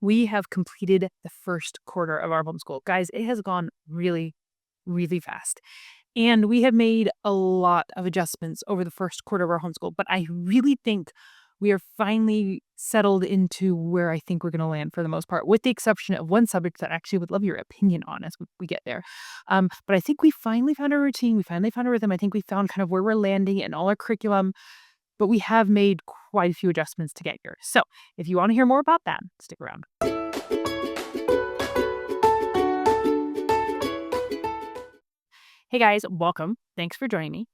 we have completed the first quarter of our homeschool. Guys, it has gone really, really fast. And we have made a lot of adjustments over the first quarter of our homeschool, but I really think we are finally settled into where I think we're going to land for the most part, with the exception of one subject that I actually would love your opinion on as we get there. But I think we finally found a routine. We finally found a rhythm. I think we found kind of where we're landing in all our curriculum, but we have made quite a few adjustments to get here. So if you want to hear more about that, stick around. Hey guys, welcome. Thanks for joining me.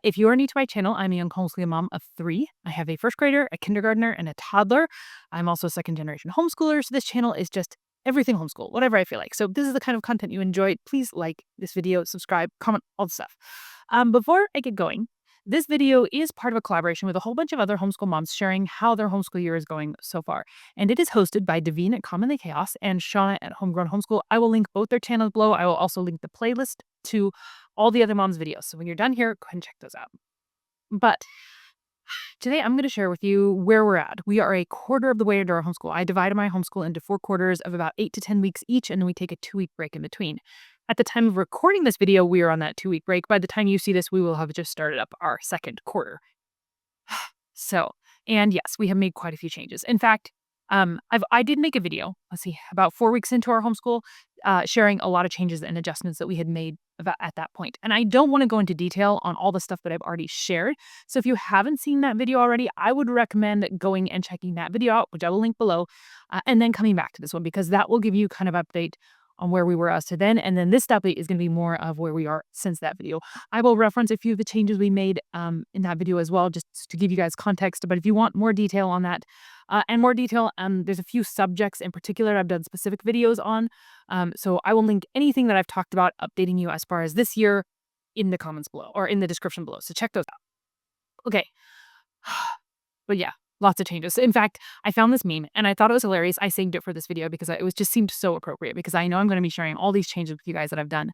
If you are new to my channel, I'm a young homeschooling mom of 3. I have a first grader, a kindergartner, and a toddler. I'm also a second generation homeschooler, so this channel is just everything homeschool, whatever I feel like. So if this is the kind of content you enjoy, please like this video, subscribe, comment, all the stuff. Before I get going, this video is part of a collaboration with a whole bunch of other homeschool moms sharing how their homeschool year is going so far. And it is hosted by Davene at Commonly Chaos and Shauna at Homegrown Homeschool. I will link both their channels below. I will also link the playlist to all the other moms' videos. So when you're done here, go ahead and check those out. But today I'm going to share with you where we're at. We are a quarter of the way into our homeschool. I divided my homeschool into 4 quarters of about 8 to 10 weeks each, and then we take a 2-week break in between. At the time of recording this video, we are on that 2-week break. By the time you see this, we will have just started up our second quarter. So, and yes, we have made quite a few changes. In fact, I did make a video, let's see, about 4 weeks into our homeschool, sharing a lot of changes and adjustments that we had made about at that point. And I don't want to go into detail on all the stuff that I've already shared. So if you haven't seen that video already, I would recommend going and checking that video out, which I will link below, and then coming back to this one, because that will give you kind of update on where we were as to then. And then this update is going to be more of where we are since that video. I will reference a few of the changes we made in that video as well, just to give you guys context. But if you want more detail on that, and more detail, there's a few subjects in particular I've done specific videos on. So I will link anything that I've talked about updating you as far as this year in the comments below or in the description below. So check those out. Okay. But yeah, lots of changes. In fact, I found this meme and I thought it was hilarious. I saved it for this video because it was just seemed so appropriate, because I know I'm going to be sharing all these changes with you guys that I've done.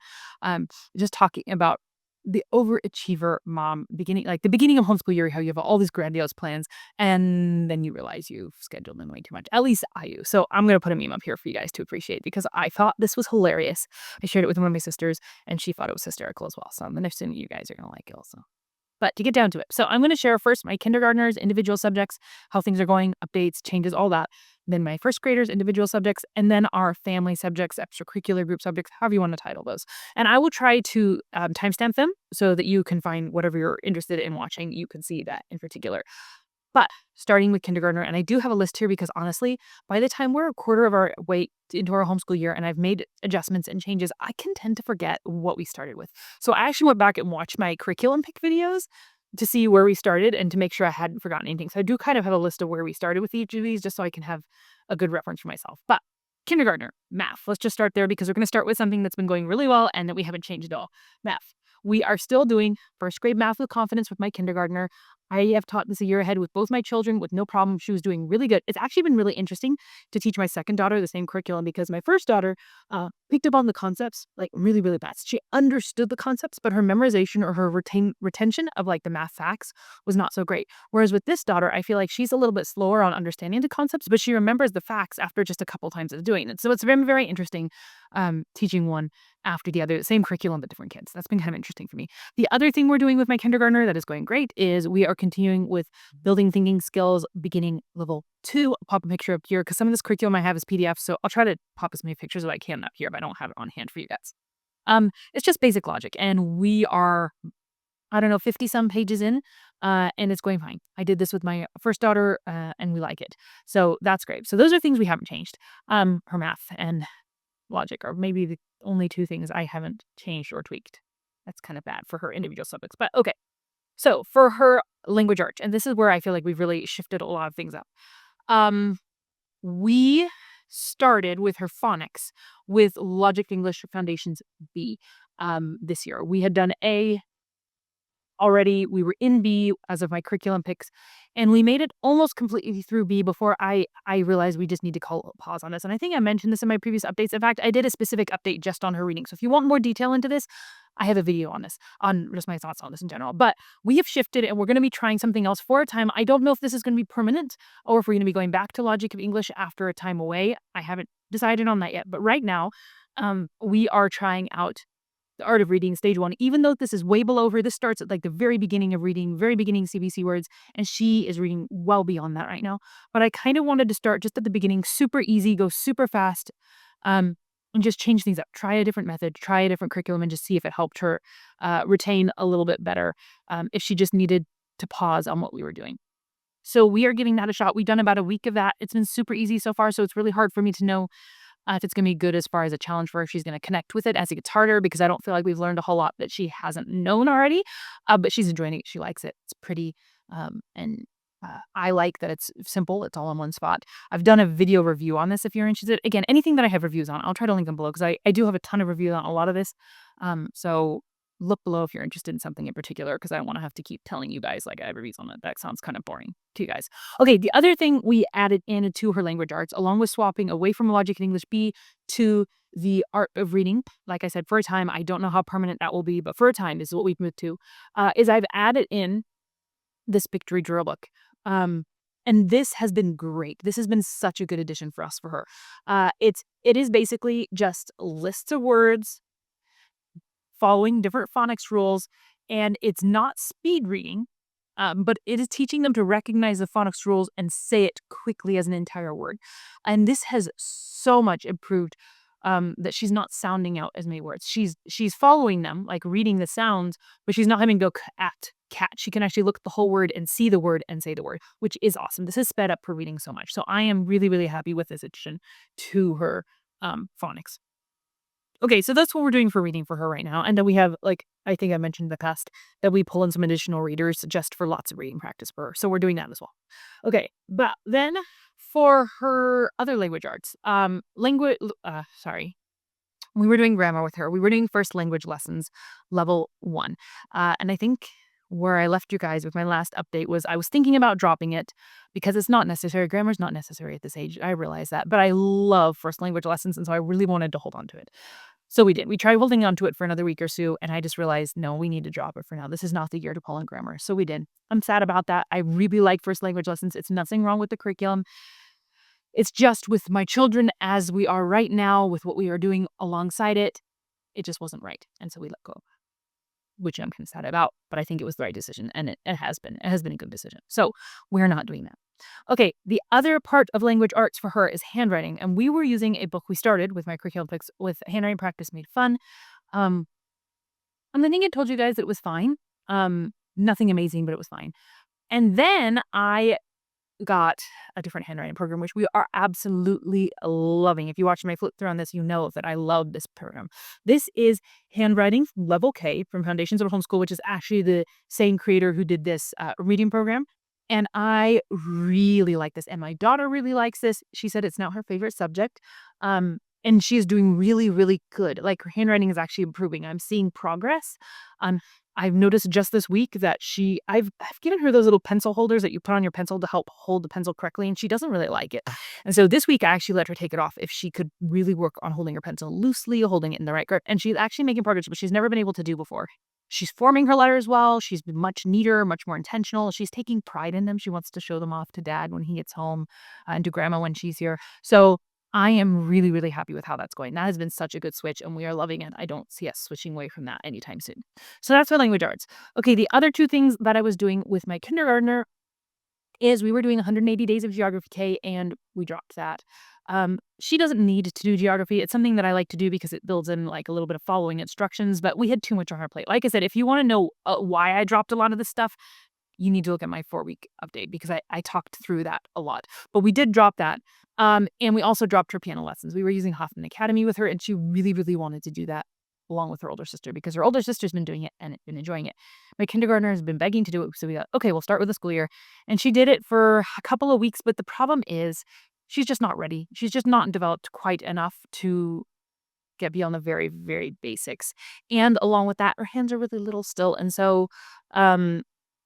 Just talking about the overachiever mom beginning, like the beginning of homeschool year, how you have all these grandiose plans and then you realize you've scheduled them way too much. At least I do. So I'm going to put a meme up here for you guys to appreciate, because I thought this was hilarious. I shared it with one of my sisters and she thought it was hysterical as well. So I'm assuming you guys are going to like it also. But to get down to it, so I'm going to share first my kindergartners, individual subjects, how things are going, updates, changes, all that. Then my first graders, individual subjects, and then our family subjects, extracurricular group subjects, however you want to title those. And I will try to timestamp them so that you can find whatever you're interested in watching. You can see that in particular. But starting with kindergartner, and I do have a list here because honestly, by the time we're a quarter of our way into our homeschool year and I've made adjustments and changes, I can tend to forget what we started with. So I actually went back and watched my curriculum pick videos to see where we started and to make sure I hadn't forgotten anything. So I do kind of have a list of where we started with each of these, just so I can have a good reference for myself. But kindergartner, math. Let's just start there because we're going to start with something that's been going really well and that we haven't changed at all. Math. We are still doing first grade math with confidence with my kindergartner. I have taught this a year ahead with both my children with no problem. She was doing really good. It's actually been really interesting to teach my second daughter the same curriculum, because my first daughter picked up on the concepts like really, really fast. She understood the concepts, but her memorization or her retention of like the math facts was not so great. Whereas with this daughter, I feel like she's a little bit slower on understanding the concepts, but she remembers the facts after just a couple times of doing it. So it's been very interesting teaching one after the other, same curriculum, but different kids. That's been kind of interesting for me. The other thing we're doing with my kindergartner that is going great is we are continuing with building thinking skills, beginning level 2. I'll pop a picture up here because some of this curriculum I have is PDF, so I'll try to pop as many pictures as I can up here, but I don't have it on hand for you guys. It's just basic logic, and we are, I don't know, 50 some pages in, and it's going fine. I did this with my first daughter, and we like it. So that's great. So those are things we haven't changed. Her math and logic are maybe the only 2 things I haven't changed or tweaked. That's kind of bad for her individual subjects, but okay. So for her language arts, and this is where I feel like we've really shifted a lot of things up. We started with her phonics with Logic English Foundations B this year. We had done A already. We were in B as of my curriculum picks, and we made it almost completely through B before I realized we just need to call a pause on this. And I think I mentioned this in my previous updates. In fact, I did a specific update just on her reading. So if you want more detail into this, I have a video on this, on just my thoughts on this in general. But we have shifted and we're going to be trying something else for a time. I don't know if this is going to be permanent or if we're going to be going back to Logic of English after a time away. I haven't decided on that yet. But right now, we are trying out the art of reading stage 1, even though this is way below her. This starts at like the very beginning of reading, very beginning CBC words, and she is reading well beyond that right now. But I kind of wanted to start just at the beginning, super easy, go super fast, and just change things up. Try a different method, try a different curriculum, and just see if it helped her retain a little bit better, if she just needed to pause on what we were doing. So we are giving that a shot. We've done about a week of that. It's been super easy so far, so it's really hard for me to know if it's going to be good as far as a challenge for her. If she's going to connect with it as it gets harder, because I don't feel like we've learned a whole lot that she hasn't known already. But she's enjoying it. She likes it. It's pretty. And I like that it's simple. It's all in one spot. I've done a video review on this if you're interested. Again, anything that I have reviews on, I'll try to link them below because I do have a ton of reviews on a lot of this. So look below if you're interested in something in particular, because I don't want to have to keep telling you guys like I have reviews on it. That sounds kind of boring to you guys. Okay, the other thing we added into her language arts, along with swapping away from Logic and English B to the art of reading, like I said, for a time, I don't know how permanent that will be, but for a time is what we've moved to, is I've added in this pictory drill book. And this has been great. This has been such a good addition for us for her. It is basically just lists of words following different phonics rules, and it's not speed reading, but it is teaching them to recognize the phonics rules and say it quickly as an entire word. And this has so much improved, that she's not sounding out as many words. She's following them, like reading the sounds, but she's not having to go cat. She can actually look at the whole word and see the word and say the word, which is awesome. This has sped up her reading so much. So I am really, really happy with this addition to her phonics. Okay, so that's what we're doing for reading for her right now. And then we have, like, I think I mentioned in the past, that we pull in some additional readers just for lots of reading practice for her. So we're doing that as well. Okay, but then for her other language arts, we were doing grammar with her. We were doing first language lessons, level 1. And I think where I left you guys with my last update was I was thinking about dropping it because it's not necessary. Grammar's not necessary at this age. I realize that. But I love first language lessons, and so I really wanted to hold on to it. So we did. We tried holding on to it for another week or so, and I just realized, no, we need to drop it for now. This is not the year to pull in grammar. So we did. I'm sad about that. I really like first language lessons. It's nothing wrong with the curriculum. It's just with my children as we are right now, with what we are doing alongside it, it just wasn't right. And so we let go, which I'm kind of sad about, but I think it was the right decision, and it has been. It has been a good decision. So we're not doing that. Okay, the other part of language arts for her is handwriting, and we were using a book we started with my curriculum picks with Handwriting Practice Made Fun. And I think I told you guys it was fine. Nothing amazing, but it was fine. And then I got a different handwriting program, which we are absolutely loving. If you watch my flip through on this, you know that I love this program. This is Handwriting Level K from Foundations of Homeschool, which is actually the same creator who did this reading program. And I really like this. And my daughter really likes this. She said it's now her favorite subject. And she is doing really, really good. Like, her handwriting is actually improving. I'm seeing progress. I've noticed just this week that I've given her those little pencil holders that you put on your pencil to help hold the pencil correctly, and she doesn't really like it. And so this week I actually let her take it off if she could really work on holding her pencil loosely, holding it in the right grip. And she's actually making progress, but she's never been able to do before. She's forming her letters well. She's been much neater, much more intentional. She's taking pride in them. She wants to show them off to Dad when he gets home, and to Grandma when she's here. So I am really, really happy with how that's going. That has been such a good switch, and we are loving it. I don't see us switching away from that anytime soon. So that's my language arts. Okay, the other two things that I was doing with my kindergartner is we were doing 180 days of geography K, and we dropped that. She doesn't need to do geography. It's something that I like to do because it builds in like a little bit of following instructions, but we had too much on our plate. Like I said, if you want to know why I dropped a lot of this stuff, you need to look at my 4-week update because I talked through that a lot. But we did drop that. And we also dropped her piano lessons. We were using Hoffman Academy with her, and she really, really wanted to do that along with her older sister because her older sister's been doing it and been enjoying it. My kindergartner has been begging to do it, so we got, okay, we'll start with the school year. And she did it for a couple of weeks, but the problem is she's just not ready. She's just not developed quite enough to get beyond the very, very basics. And along with that, her hands are really little still. And so um,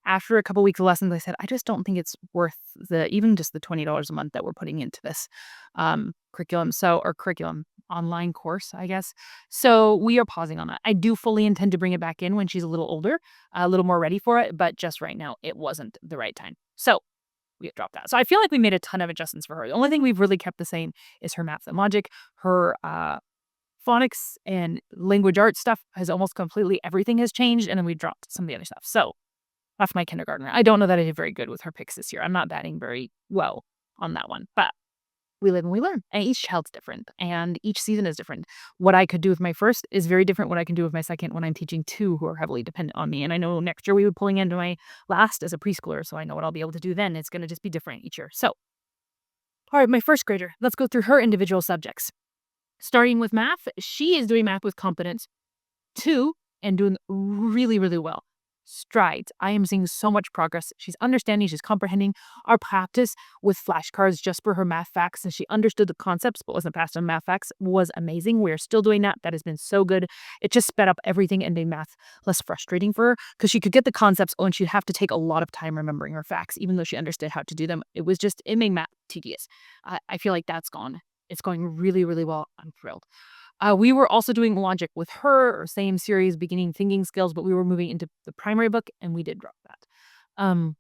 after a couple weeks of lessons, I said, I just don't think it's worth even just the $20 a month that we're putting into this curriculum. Or curriculum online course, I guess. So we are pausing on that. I do fully intend to bring it back in when she's a little older, a little more ready for it. But just right now, it wasn't the right time. So we dropped that. So I feel like we made a ton of adjustments for her. The only thing we've really kept the same is her math and logic. Her phonics and language arts stuff has almost completely everything has changed, and then we dropped some of the other stuff. So that's my kindergartner. I don't know that I did very good with her picks this year. I'm not batting very well on that one, but we live and we learn. And each child's different, and each season is different. What I could do with my first is very different what I can do with my second when I'm teaching two who are heavily dependent on me. And I know next year we would pulling into my last as a preschooler, so I know what I'll be able to do then. It's going to just be different each year. So, all right, my first grader. Let's go through her individual subjects. Starting with math, she is doing math with competence 2 and doing really, really well. Strides. I am seeing so much progress. She's understanding, she's comprehending. Our practice with flashcards just for her math facts, and she understood the concepts but wasn't fast on math facts, was amazing. We're still doing that. That has been so good. It just sped up everything and made math less frustrating for her because she could get the concepts and she'd have to take a lot of time remembering her facts, even though she understood how to do them. It made math tedious. I feel like that's gone. It's going really, really well. I'm thrilled. We were also doing logic with her, or same series, beginning thinking skills, but we were moving into the primary book, and we did drop that. Um,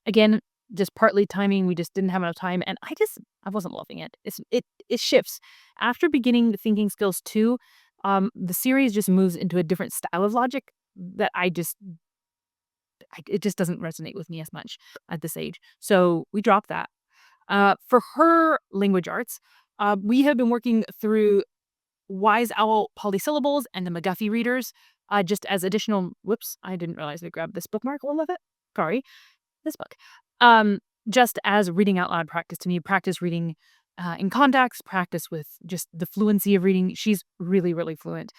again, just partly timing. We just didn't have enough time, and I wasn't loving it. It shifts after beginning the thinking skills 2. The series just moves into a different style of logic that it just doesn't resonate with me as much at this age. So we dropped that. For her language arts, we have been working through Wise Owl polysyllables and the McGuffey readers, just as additional. Whoops, I didn't realize I grabbed this bookmark along with it. Sorry, this book. Just as reading out loud practice to me, practice reading in context, practice with just the fluency of reading. She's really, really fluent.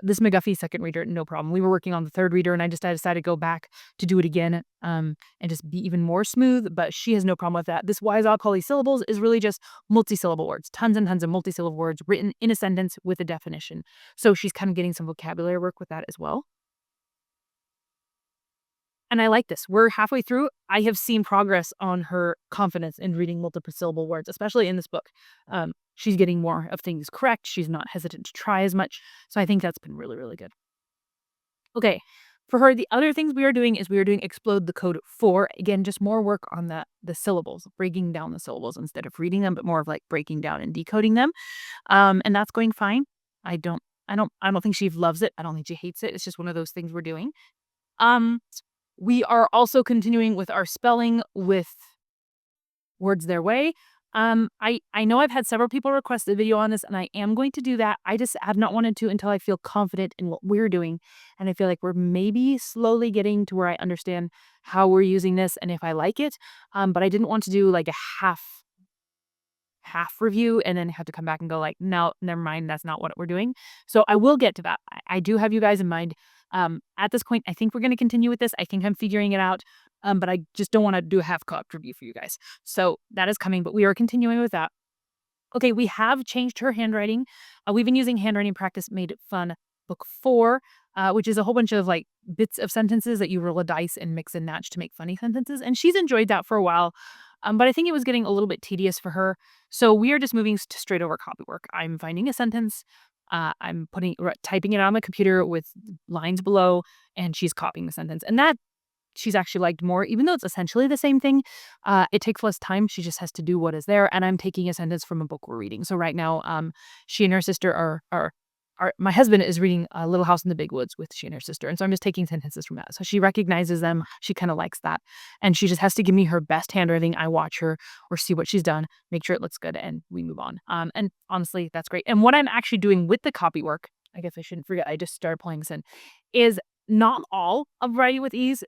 This McGuffey second reader, no problem. We were working on the third reader, and I decided to go back to do it again and just be even more smooth, but she has no problem with that. This Wise Owl polysyllables is really just multisyllable words, tons and tons of multisyllable words written in a sentence with a definition. So she's kind of getting some vocabulary work with that as well. And I like this. We're halfway through. I have seen progress on her confidence in reading multiple syllable words, especially in this book. She's getting more of things correct. She's not hesitant to try as much. So I think that's been really, really good. Okay. For her, the other things we are doing is we are doing Explode the Code 4. Again, just more work on the syllables, breaking down the syllables instead of reading them, but more of like breaking down and decoding them. And that's going fine. I don't think she loves it. I don't think she hates it. It's just one of those things we're doing. We are also continuing with our spelling with Words Their Way. I know I've had several people request a video on this, and I am going to do that. I just have not wanted to until I feel confident in what we're doing. And I feel like we're maybe slowly getting to where I understand how we're using this and if I like it. But I didn't want to do like a half review and then have to come back and go like, no, never mind. That's not what we're doing. So I will get to that. I do have you guys in mind. At this point, I think we're going to continue with this. I think I'm figuring it out. But I just don't want to do a half-cocked review for you guys. So that is coming, but we are continuing with that. Okay, we have changed her handwriting. We've been using handwriting practice made fun book 4, which is a whole bunch of like bits of sentences that you roll a dice and mix and match to make funny sentences. And she's enjoyed that for a while. But I think it was getting a little bit tedious for her. So we are just moving to straight over copywork. I'm finding a sentence. I'm typing it on my computer with lines below, and she's copying the sentence. And that she's actually liked more, even though it's essentially the same thing. It takes less time. She just has to do what is there. And I'm taking a sentence from a book we're reading. So right now, she and her sister are my husband is reading Little House in the Big Woods with she and her sister. And so I'm just taking sentences from that. So she recognizes them. She kind of likes that. And she just has to give me her best handwriting. I watch her or see what she's done, make sure it looks good, and we move on. And honestly, that's great. And what I'm actually doing with the copy work, I guess I shouldn't forget, I just started pulling this in, is not all of Writing with Ease,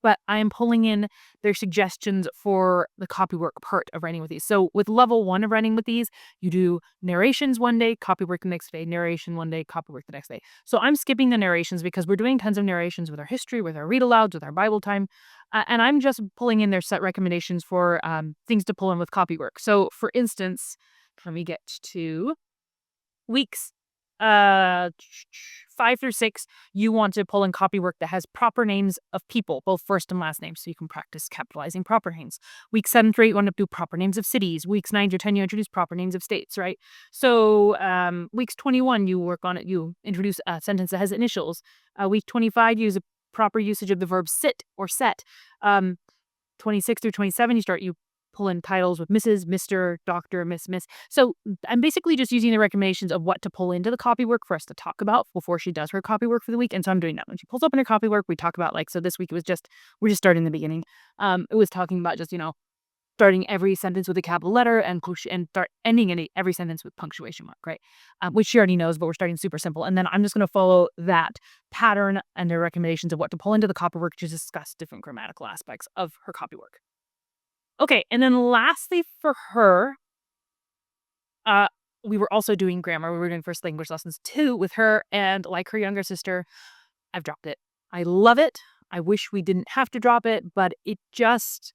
but I am pulling in their suggestions for the copywork part of Writing with Ease. So with level 1 of Writing with Ease, you do narrations one day, copywork the next day, narration one day, copywork the next day. So I'm skipping the narrations because we're doing tons of narrations with our history, with our read-alouds, with our Bible time, and I'm just pulling in their set recommendations for things to pull in with copywork. So for instance, let me get to weeks 5 through 6, you want to pull in copy work that has proper names of people, both first and last names, so you can practice capitalizing proper names. Week 7 through 8, you want to do proper names of cities. Weeks 9 through 10, you introduce proper names of states, right? So weeks 21, you work on it. You introduce a sentence that has initials. Week 25, use a proper usage of the verb sit or set. 26 through 27, you pull in titles with Mrs., Mr., Doctor, Miss. So I'm basically just using the recommendations of what to pull into the copy work for us to talk about before she does her copy work for the week. And so I'm doing that. When she pulls open her copy work, we talk about so this week it was we're just starting the beginning. It was talking about starting every sentence with a capital letter and start ending every sentence with punctuation mark, right? Which she already knows, but we're starting super simple. And then I'm just going to follow that pattern and the recommendations of what to pull into the copy work to discuss different grammatical aspects of her copy work. Okay, and then lastly for her, we were also doing grammar. We were doing first language lessons too with her, and like her younger sister, I've dropped it. I love it. I wish we didn't have to drop it, but it just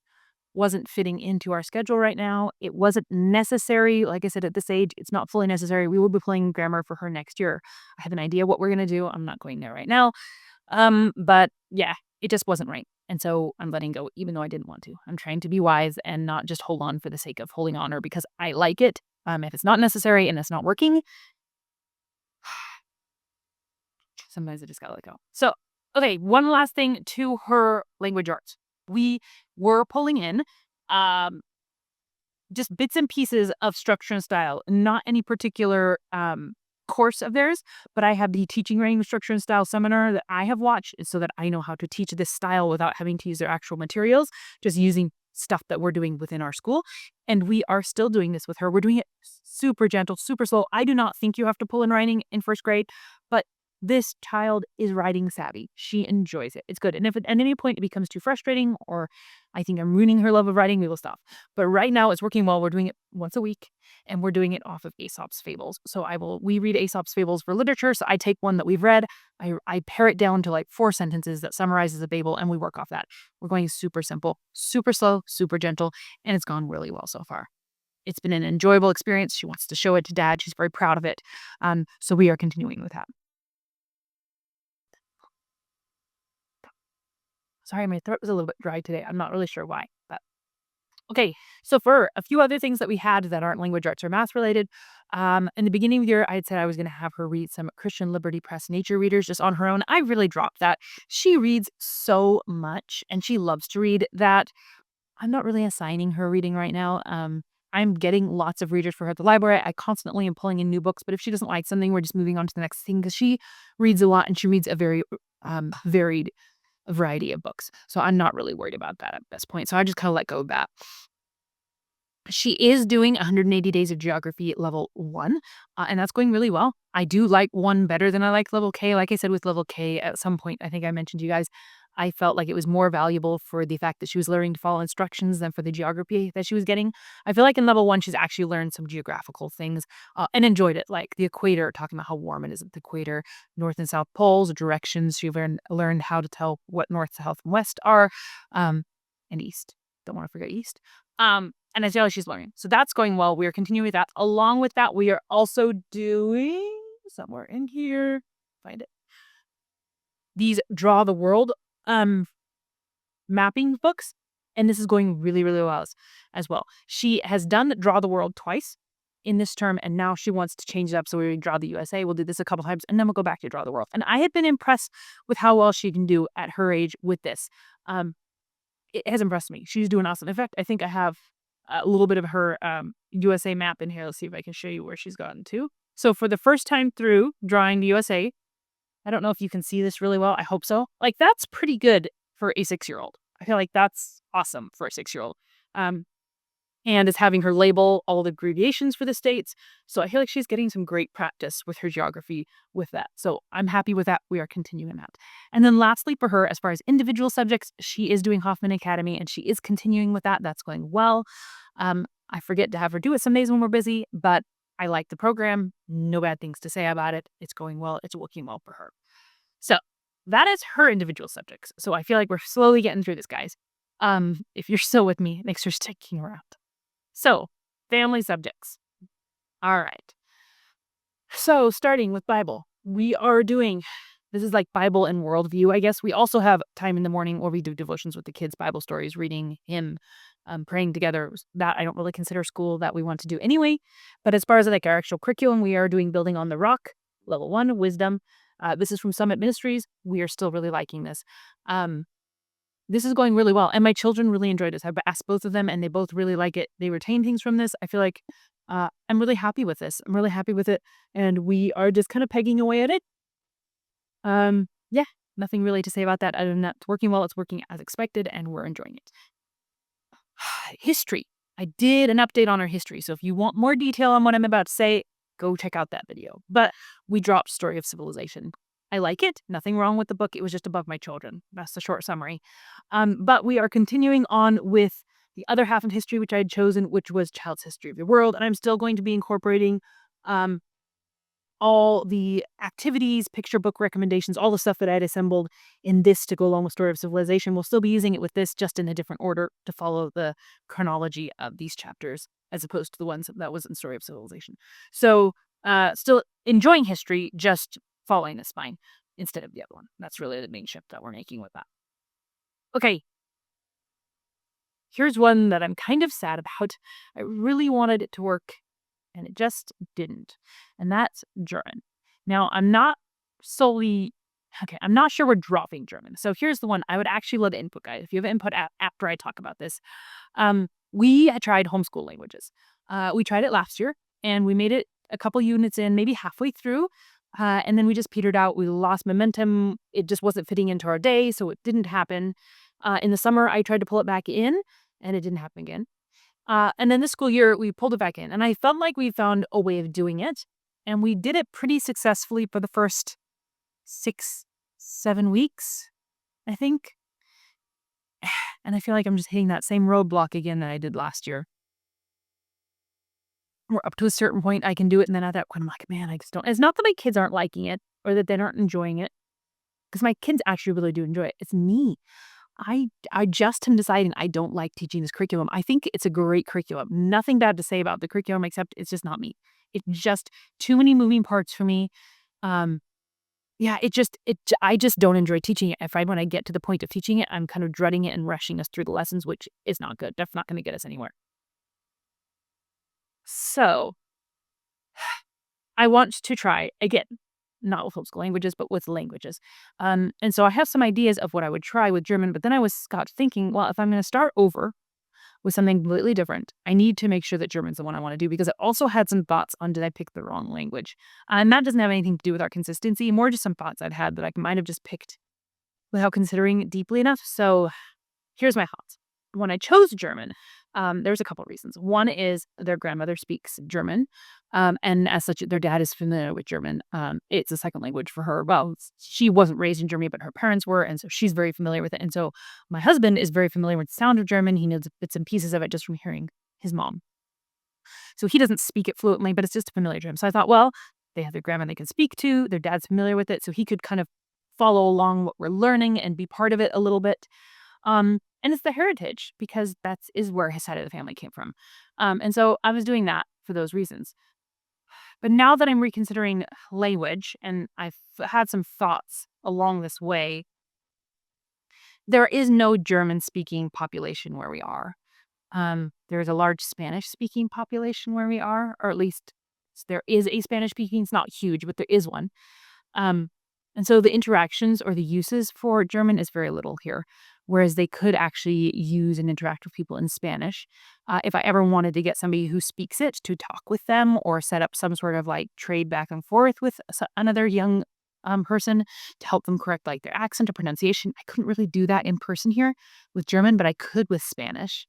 wasn't fitting into our schedule right now. It wasn't necessary. Like I said, at this age, it's not fully necessary. We will be playing grammar for her next year. I have an idea what we're going to do. I'm not going there right now. But yeah, it just wasn't right. And so I'm letting go, even though I didn't want to. I'm trying to be wise and not just hold on for the sake of holding on or because I like it. If it's not necessary and it's not working, sometimes I just gotta let go. So, okay, one last thing to her language arts. We were pulling in just bits and pieces of structure and style, not any particular course of theirs, but I have the teaching writing structure and style seminar that I have watched so that I know how to teach this style without having to use their actual materials, just using stuff that we're doing within our school. And we are still doing this with her. We're doing it super gentle, super slow. I do not think you have to pull in writing in first grade, but this child is writing savvy. She enjoys it. It's good. And if at any point it becomes too frustrating or I think I'm ruining her love of writing, we will stop. But right now it's working well. We're doing it once a week and we're doing it off of Aesop's Fables. So we read Aesop's Fables for literature. So I take one that we've read, I pare it down to 4 sentences that summarizes the fable and we work off that. We're going super simple, super slow, super gentle, and it's gone really well so far. It's been an enjoyable experience. She wants to show it to dad. She's very proud of it. So we are continuing with that. Sorry, my throat was a little bit dry today. I'm not really sure why, but okay. So for a few other things that we had that aren't language arts or math related, in the beginning of the year, I had said I was going to have her read some Christian Liberty Press nature readers just on her own. I really dropped that. She reads so much and she loves to read that I'm not really assigning her reading right now. I'm getting lots of readers for her at the library. I constantly am pulling in new books, but if she doesn't like something, we're just moving on to the next thing because she reads a lot and she reads a very varied variety of books. So I'm not really worried about that at this point. So I just kind of let go of that. She is doing 180 days of geography at level 1, and that's going really well. I do like 1 better than I like level K. Like I said, with level K, at some point, I think I mentioned to you guys, I felt like it was more valuable for the fact that she was learning to follow instructions than for the geography that she was getting. I feel like in level 1, she's actually learned some geographical things and enjoyed it, like the equator, talking about how warm it is at the equator, north and south poles, directions. She learned how to tell what north, south, and west are, and east. Don't want to forget east. And as well as she's learning. So that's going well. We are continuing with that. Along with that, we are also doing somewhere in here, find it. These Draw the World mapping books. And this is going really, really well as well. She has done Draw the World twice in this term, and now she wants to change it up. So we draw the USA. We'll do this a couple times, and then we'll go back to Draw the World. And I have been impressed with how well she can do at her age with this. It has impressed me. She's doing awesome. In fact, I think I have a little bit of her USA map in here. Let's see if I can show you where she's gotten to. So for the first time through drawing the USA, I don't know if you can see this really well. I hope so. That's pretty good for a 6-year-old. I feel like that's awesome for a 6-year-old. And is having her label all the abbreviations for the states. So I feel like she's getting some great practice with her geography with that. So I'm happy with that. We are continuing that. And then lastly for her, as far as individual subjects, she is doing Hoffman Academy and she is continuing with that. That's going well. I forget to have her do it some days when we're busy, but I like the program. No bad things to say about it. It's going well. It's working well for her. So that is her individual subjects. So I feel like we're slowly getting through this, guys. If you're still with me, thanks for sticking around. So, family subjects. All right. So, starting with Bible, we are doing this is like Bible and worldview, I guess. We also have time in the morning where we do devotions with the kids, Bible stories, reading, hymn, praying together. That I don't really consider school that we want to do anyway. But as far as like our actual curriculum, we are doing Building on the Rock, level 1, wisdom. This is from Summit Ministries. We are still really liking this. Um, this is going really well, and my children really enjoyed this. I've asked both of them, and they both really like it. They retain things from this. I feel like I'm really happy with this. I'm really happy with it, and we are just kind of pegging away at it. Yeah, nothing really to say about that other than that it's working well. It's working as expected, and we're enjoying it. History. I did an update on our history, so if you want more detail on what I'm about to say, go check out that video. But we dropped Story of Civilization. I like it. Nothing wrong with the book. It was just above my children. That's the short summary. But we are continuing on with the other half of history, which I had chosen, which was Child's History of the World. And I'm still going to be incorporating um, all the activities, picture book recommendations, all the stuff that I had assembled in this to go along with Story of Civilization. We'll still be using it with this, just in a different order to follow the chronology of these chapters, as opposed to the ones that was in Story of Civilization. So, still enjoying history, just following the spine instead of the other one. That's really the main shift that we're making with that. Okay, here's one that I'm kind of sad about. I really wanted it to work and it just didn't. And that's German. Now, I'm not solely okay, I'm not sure we're dropping German. So here's the one I would actually love input, guys. If you have input after I talk about this, we had tried homeschool languages. We tried it last year and we made it a couple units in, maybe halfway through. And then we just petered out. We lost momentum. It just wasn't fitting into our day, so it didn't happen. In the summer, I tried to pull it back in, and it didn't happen again. And then this school year, we pulled it back in, and I felt like we found a way of doing it, and we did it pretty successfully for the first 6, 7 weeks, I think. And I feel like I'm just hitting that same roadblock again that I did last year. We're up to a certain point, I can do it, and then at that point, I'm like, man, I just don't. It's not that my kids aren't liking it or that they aren't enjoying it, because my kids actually really do enjoy it. It's me. I just am deciding I don't like teaching this curriculum. I think it's a great curriculum. Nothing bad to say about the curriculum except it's just not me. It's just too many moving parts for me. Um, yeah, I just don't enjoy teaching it. I find when I get to the point of teaching it, I'm kind of dreading it and rushing us through the lessons, which is not good. That's not going to get us anywhere. So I want to try again, not with homeschool languages, but with languages. And so I have some ideas of what I would try with German, but then I got thinking, well, if I'm going to start over with something completely different, I need to make sure that German's the one I want to do because I also had some thoughts on did I pick the wrong language? And that doesn't have anything to do with our consistency, more just some thoughts I'd had that I might have just picked without considering deeply enough. So here's my thoughts. When I chose German, there's a couple reasons. One is their grandmother speaks German, and as such, their dad is familiar with German. It's a second language for her. Well, she wasn't raised in Germany, but her parents were, and so she's very familiar with it. And so my husband is very familiar with the sound of German. He knows bits and pieces of it just from hearing his mom. So he doesn't speak it fluently, but it's just familiar to him. So I thought, well, they have their grandma they can speak to. Their dad's familiar with it, so he could kind of follow along what we're learning and be part of it a little bit. And it's the heritage because that is where his side of the family came from. And so I was doing that for those reasons. But now that I'm reconsidering language and I've had some thoughts along this way, there is no German speaking population where we are. There's a large Spanish speaking population where we are, or at least there is a Spanish speaking. It's not huge, but there is one. Um, and so the interactions or the uses for German is very little here, whereas they could actually use and interact with people in Spanish. If I ever wanted to get somebody who speaks it to talk with them or set up some sort of like trade back and forth with another young person to help them correct like their accent or pronunciation, I couldn't really do that in person here with German, but I could with Spanish.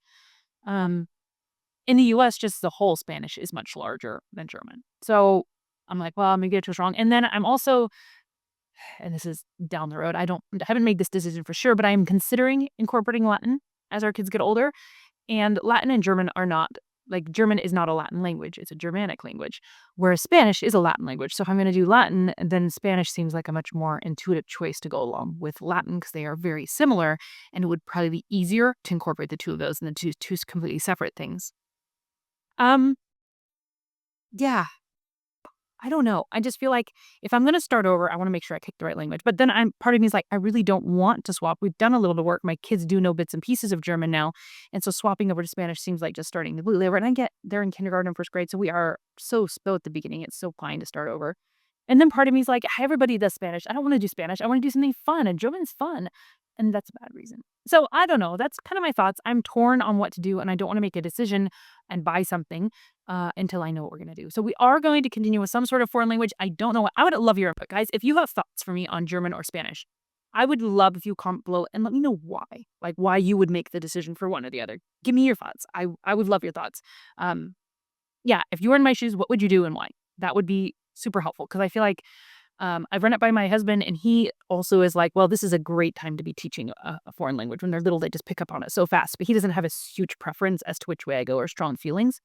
Um, in the US, just the whole Spanish is much larger than German. So I'm like, well, maybe I chose wrong. And then I'm also and this is down the road. I haven't made this decision for sure, but I am considering incorporating Latin as our kids get older. And Latin and German are not like German is not a Latin language, it's a Germanic language, whereas Spanish is a Latin language. So if I'm going to do Latin, then Spanish seems like a much more intuitive choice to go along with Latin because they are very similar, and it would probably be easier to incorporate the two of those than the two completely separate things. Um, yeah, I don't know. I just feel like if I'm gonna start over, I wanna make sure I pick the right language. But then part of me is like, I really don't want to swap. We've done a little bit of work. My kids do know bits and pieces of German now. And so swapping over to Spanish seems like just starting the blue layer. And I get they're in kindergarten and first grade. So we are so still at the beginning. It's so fine to start over. And then part of me is like, everybody does Spanish. I don't want to do Spanish. I want to do something fun. And German's fun. And that's a bad reason. So I don't know. That's kind of my thoughts. I'm torn on what to do. And I don't want to make a decision and buy something until I know what we're going to do. So we are going to continue with some sort of foreign language. I don't know. I would love your input, guys. If you have thoughts for me on German or Spanish, I would love if you comment below and let me know why. Like why you would make the decision for one or the other. Give me your thoughts. I would love your thoughts. Um, yeah, if you were in my shoes, what would you do and why? That would be super helpful because I feel like I've run it by my husband, and he also is like, well, this is a great time to be teaching a foreign language. When they're little, they just pick up on it so fast. But he doesn't have a huge preference as to which way I go or strong feelings.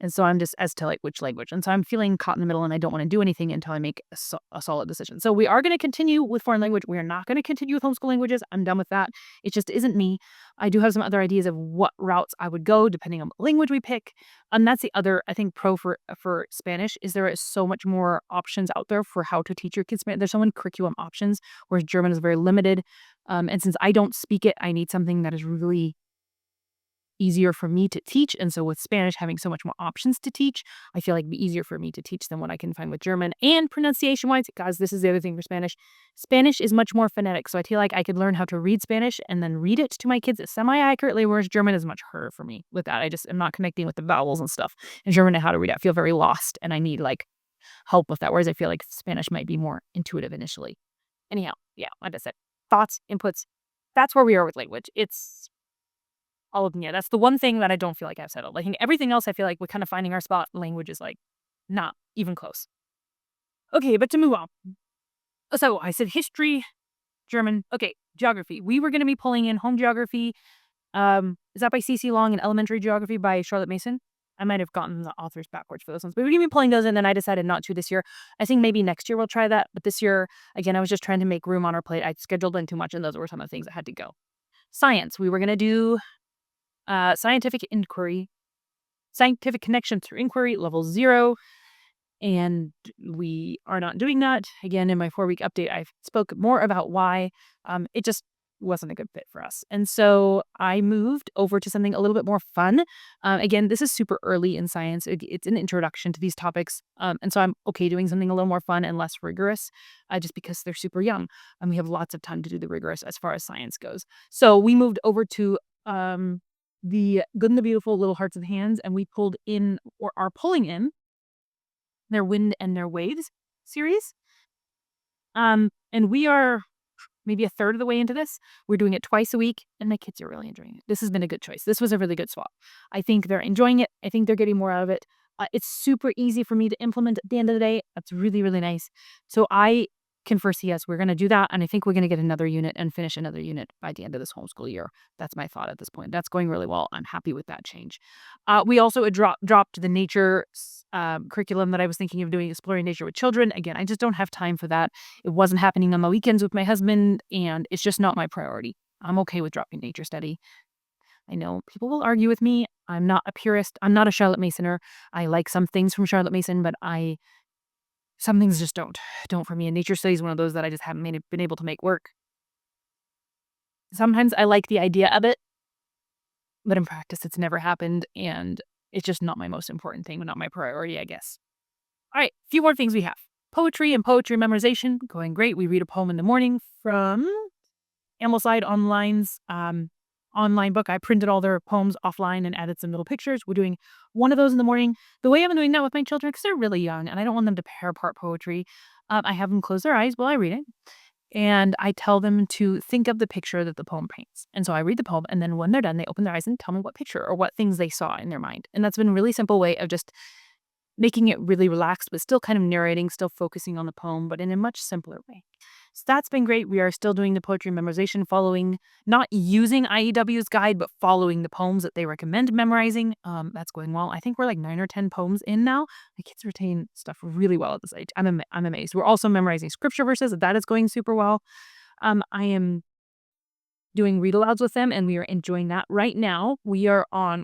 And so I'm just as to like which language. And so I'm feeling caught in the middle and I don't want to do anything until I make a solid decision. So we are going to continue with foreign language. We are not going to continue with homeschool languages. I'm done with that. It just isn't me. I do have some other ideas of what routes I would go depending on what language we pick. And that's the other, I think, pro for Spanish is there is so much more options out there for how to teach your kids Spanish. There's so many curriculum options, whereas German is very limited. And since I don't speak it, I need something that is really easier for me to teach. And so with Spanish having so much more options to teach, I feel like it'd be easier for me to teach than what I can find with German. And pronunciation wise, guys, this is the other thing for Spanish. Spanish is much more phonetic. So I feel like I could learn how to read Spanish and then read it to my kids semi-accurately, whereas German is much harder for me with that. I just am not connecting with the vowels and stuff. In German and how to read it, I feel very lost and I need like help with that. Whereas I feel like Spanish might be more intuitive initially. Anyhow, yeah, like I said, thoughts, inputs. That's where we are with language. It's all of them, yeah, that's the one thing that I don't feel like I've settled. Like, everything else, I feel like we're kind of finding our spot. Language is, like, not even close. Okay, but to move on. So, I said history, German. Okay, geography. We were gonna be pulling in home geography. Is that by C.C. Long and elementary geography by Charlotte Mason? I might have gotten the authors backwards for those ones. But we're gonna be pulling those in, and I decided not to this year. I think maybe next year we'll try that. But this year, again, I was just trying to make room on our plate. I'd scheduled in too much, and those were some of the things that had to go. Science. We were gonna do scientific inquiry, scientific connection through inquiry, level 0. And we are not doing that. Again, in my 4-week update, I spoke more about why it just wasn't a good fit for us. And so I moved over to something a little bit more fun. Again, this is super early in science. It's an introduction to these topics. And so I'm okay doing something a little more fun and less rigorous just because they're super young. And we have lots of time to do the rigorous as far as science goes. So we moved over to the Good and the Beautiful Little Hearts and Hands, and we pulled in or are pulling in their Wind and Their Waves series. And we are maybe a third of the way into this. We're doing it twice a week, and my kids are really enjoying it. This has been a good choice. This was a really good swap. I think they're enjoying it. I think they're getting more out of it. It's super easy for me to implement at the end of the day. That's really, really nice. So I can foresee yes, we're going to do that. And I think we're going to get another unit and finish another unit by the end of this homeschool year. That's my thought at this point. That's going really well. I'm happy with that change. We also dropped the nature curriculum that I was thinking of doing, exploring nature with children. Again, I just don't have time for that. It wasn't happening on my weekends with my husband, and it's just not my priority. I'm okay with dropping nature study. I know people will argue with me. I'm not a purist. I'm not a Charlotte Masoner. I like some things from Charlotte Mason, but some things just don't for me. And nature study is one of those that I just haven't been able to make work. Sometimes I like the idea of it, but in practice, it's never happened, and it's just not my most important thing, not my priority, I guess. All right, a few more things we have. Poetry and poetry memorization, going great. We read a poem in the morning from Ambleside Online's online book. I printed all their poems offline and added some little pictures. We're doing one of those in the morning. The way I've been doing that with my children, because they're really young, and I don't want them to pair apart poetry, I have them close their eyes while I read it. And I tell them to think of the picture that the poem paints. And so I read the poem, and then when they're done, they open their eyes and tell me what picture or what things they saw in their mind. And that's been a really simple way of just making it really relaxed, but still kind of narrating, still focusing on the poem, but in a much simpler way. So that's been great. We are still doing the poetry memorization, following, not using IEW's guide, but following the poems that they recommend memorizing. That's going well. I think we're like 9 or 10 poems in now. My kids retain stuff really well at this age. I'm amazed. We're also memorizing scripture verses. That is going super well. I am doing read alouds with them, and we are enjoying that. Right now, we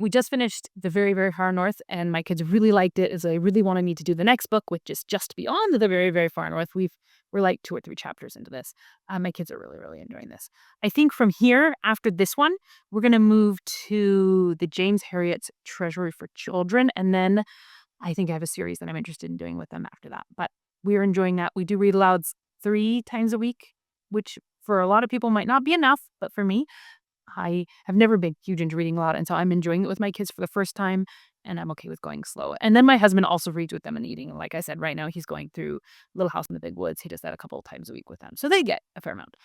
just finished The Very, Very Far North, and my kids really liked it, as they really wanted me to do the next book, which is Just Beyond the Very, Very Far North. We're like 2 or 3 chapters into this. My kids are really, really enjoying this. I think from here, after this one, we're going to move to the James Herriot's Treasury for Children, and then I think I have a series that I'm interested in doing with them after that. But we're enjoying that. We do read alouds 3 times a week, which for a lot of people might not be enough, but for me, I have never been huge into reading aloud, and so I'm enjoying it with my kids for the first time, and I'm okay with going slow. And then my husband also reads with them and eating. Like I said, right now he's going through Little House in the Big Woods. He does that a couple of times a week with them, so they get a fair amount.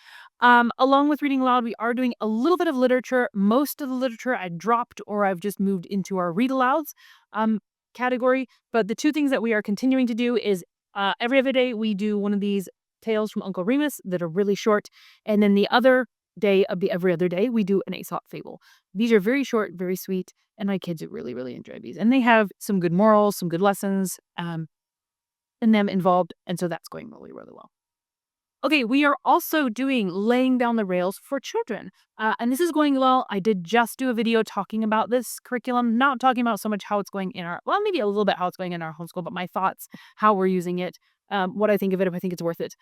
Along with reading aloud, we are doing a little bit of literature. Most of the literature I dropped, or I've just moved into our read alouds category. But the 2 things that we are continuing to do is every other day we do one of these tales from Uncle Remus that are really short, and then the other day of the every other day, we do an Aesop fable. These are very short, very sweet, and my kids really, really enjoy these. And they have some good morals, some good lessons in them involved, and so that's going really, really well. Okay, we are also doing Laying Down the Rails for Children, and this is going well. I did just do a video talking about this curriculum, not talking about so much how it's going in maybe a little bit how it's going in our homeschool, but my thoughts, how we're using it, what I think of it, if I think it's worth it.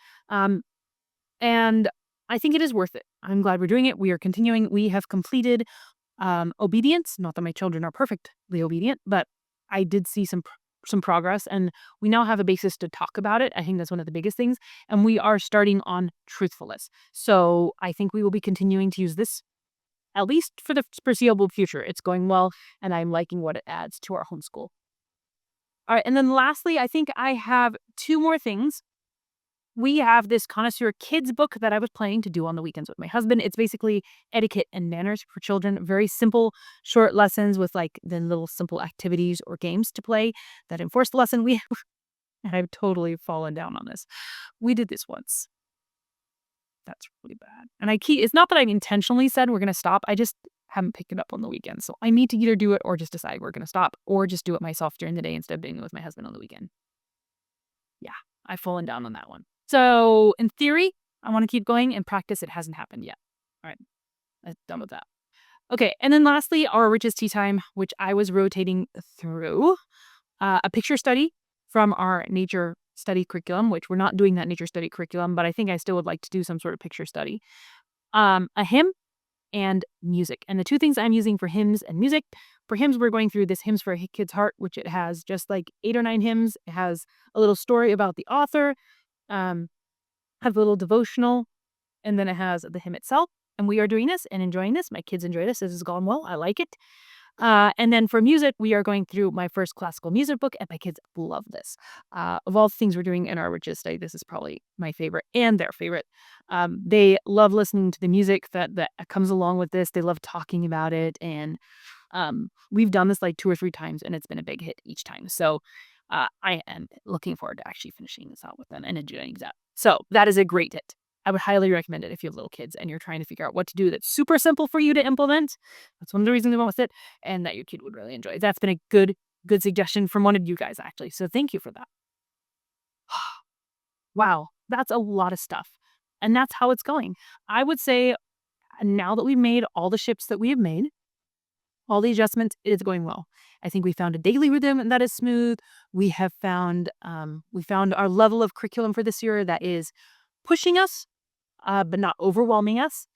And I think it is worth it. I'm glad we're doing it. We are continuing. We have completed obedience. Not that my children are perfectly obedient, but I did see some progress, and we now have a basis to talk about it. I think that's one of the biggest things. And we are starting on truthfulness. So I think we will be continuing to use this at least for the foreseeable future. It's going well, and I'm liking what it adds to our homeschool. All right, and then lastly, I think I have 2 more things. We have this connoisseur kids book that I was planning to do on the weekends with my husband. It's basically etiquette and manners for children. Very simple, short lessons with like the little simple activities or games to play that enforce the lesson. I've totally fallen down on this. We did this once. That's really bad. And it's not that I've intentionally said we're going to stop. I just haven't picked it up on the weekend. So I need to either do it or just decide we're going to stop, or just do it myself during the day instead of doing it with my husband on the weekend. Yeah, I've fallen down on that one. So in theory, I want to keep going. In practice, it hasn't happened yet. All right, I'm done with that. Okay, and then lastly, our richest tea time, which I was rotating through a picture study from our nature study curriculum, which we're not doing that nature study curriculum, but I think I still would like to do some sort of picture study. A hymn and music. And the 2 things I'm using for hymns and music, for hymns, we're going through this Hymns for a Kid's Heart, which it has just like 8 or 9 hymns. It has a little story about the author, has a little devotional, and then it has the hymn itself. And we are doing this and enjoying this. My kids enjoy this. This has gone well. I like it. And then for music, we are going through my first classical music book, and my kids love this. Of all the things we're doing in our richest study, this is probably my favorite and their favorite. They love listening to the music that comes along with this. They love talking about it, and we've done this like 2 or 3 times, and it's been a big hit each time. So I am looking forward to actually finishing this out with them and enjoying that. So that is a great hit. I would highly recommend it if you have little kids and you're trying to figure out what to do that's super simple for you to implement. That's one of the reasons I went with it, and that your kid would really enjoy. That's been a good suggestion from one of you guys, actually. So thank you for that. Wow, that's a lot of stuff. And that's how it's going. I would say now that we've made all the shifts that we have made, all the adjustments, it is going well. I think we found a daily rhythm that is smooth. We have found our level of curriculum for this year that is pushing us, but not overwhelming us.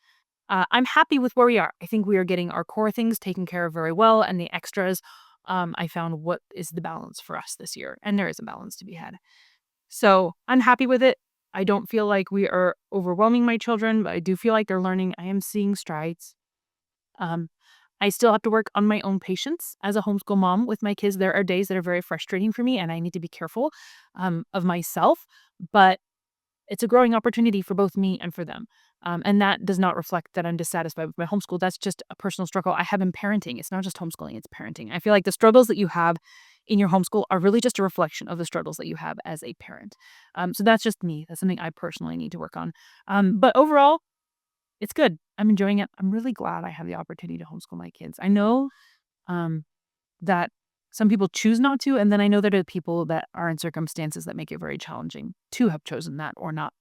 I'm happy with where we are. I think we are getting our core things taken care of very well, and the extras, I found what is the balance for us this year, and there is a balance to be had. So I'm happy with it. I don't feel like we are overwhelming my children, but I do feel like they're learning. I am seeing strides. I still have to work on my own patience as a homeschool mom with my kids. There are days that are very frustrating for me, and I need to be careful of myself, but it's a growing opportunity for both me and for them. And that does not reflect that I'm dissatisfied with my homeschool. That's just a personal struggle I have in parenting. It's not just homeschooling, it's parenting. I feel like the struggles that you have in your homeschool are really just a reflection of the struggles that you have as a parent. So that's just me. That's something I personally need to work on. But overall, it's good. I'm enjoying it. I'm really glad I have the opportunity to homeschool my kids. I know that some people choose not to, and then I know there are people that are in circumstances that make it very challenging to have chosen that or not.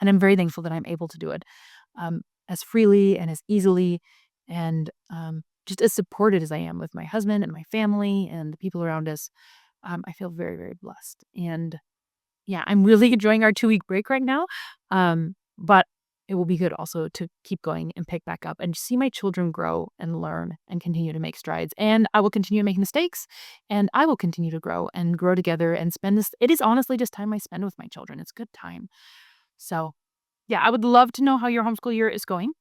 And I'm very thankful that I'm able to do it. as freely and as easily and just as supported as I am with my husband and my family and the people around us. I feel very, very blessed. And yeah, I'm really enjoying our 2-week break right now. But it will be good also to keep going and pick back up and see my children grow and learn and continue to make strides. And I will continue to make mistakes and I will continue to grow together and spend this. It is honestly just time I spend with my children. It's good time. So yeah, I would love to know how your homeschool year is going.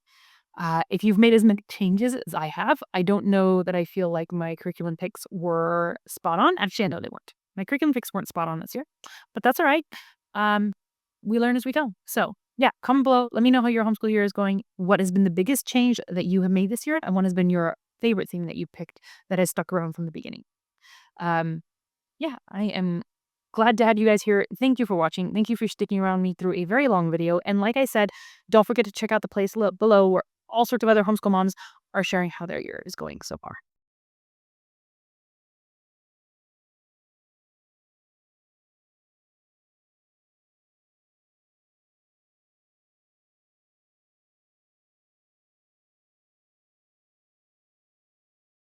If you've made as many changes as I have, I don't know that I feel like my curriculum picks were spot on. Actually, I know they weren't. My curriculum picks weren't spot on this year, but that's all right. Um, we learn as we go. So, yeah, comment below. Let me know how your homeschool year is going. What has been the biggest change that you have made this year, and what has been your favorite thing that you picked that has stuck around from the beginning? Um, yeah, I am glad to have you guys here. Thank you for watching. Thank you for sticking around me through a very long video. And like I said, don't forget to check out the place below where all sorts of other homeschool moms are sharing how their year is going so far.